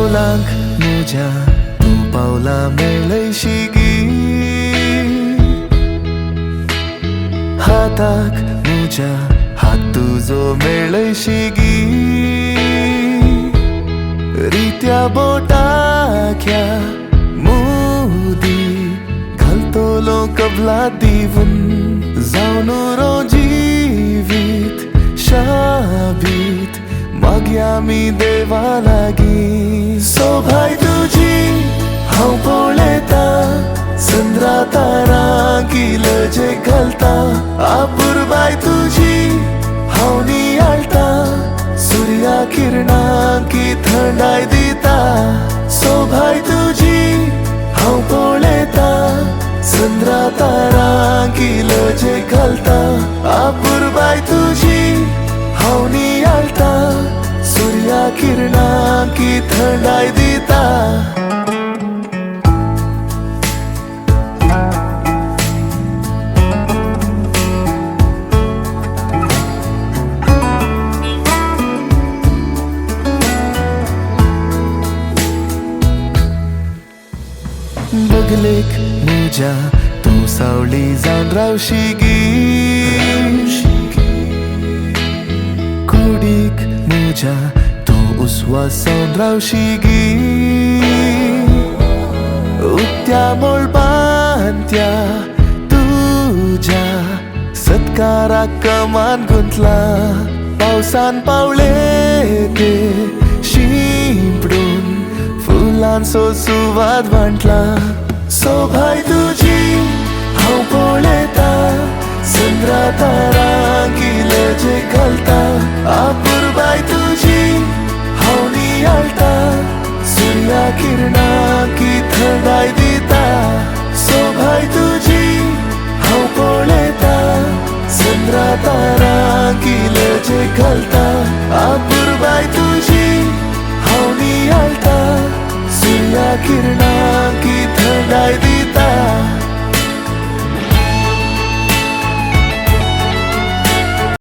पावलांक म्हज्या तूं पावला मेळयशी गी हाताक म्हज्या हात तुजो मेळयशी गी रित्या बोटाख्या मुदी घालतलो कबला दिवन जावन रो जिवीत शाबीत मागया मी देवा लागी सोभाय तुजी हांव पळयता चंद्रा तारांकी लजे घालता आपुरबाय तुजी हांव नियाळटा सूर्या किरणांकी थंडाय दिता सोभाय तुजी हांव पळयता चंद्रा तारांकी लजे घालता आपुरबाय तुजी हांव नियाळटा सूर्या किरणांकी थंडाय दिता बगलेक म्हज्या तूं सावळी जावन रावशी गी कुडीक म्हज्या तूं उस्वास जावन रावशी गी उक्त्या मोळपांत्या तुज्या सत्काराक कमान गुंतला पावसान पावले ते शिंपडून फुलांचो सुवाद वांटला सोभाय तुजी हांव पळयता चंद्रा तारांकी लजे घालता आपुरबाय तुजी हांव नियाळटा सूर्या किरणांकी थंडाय दिता सोभाय तुजी हांव पळयता चंद्रा तारांकी लजे घालता आपुरबाय तुजी हांव नियाळटा सूर्या किरणां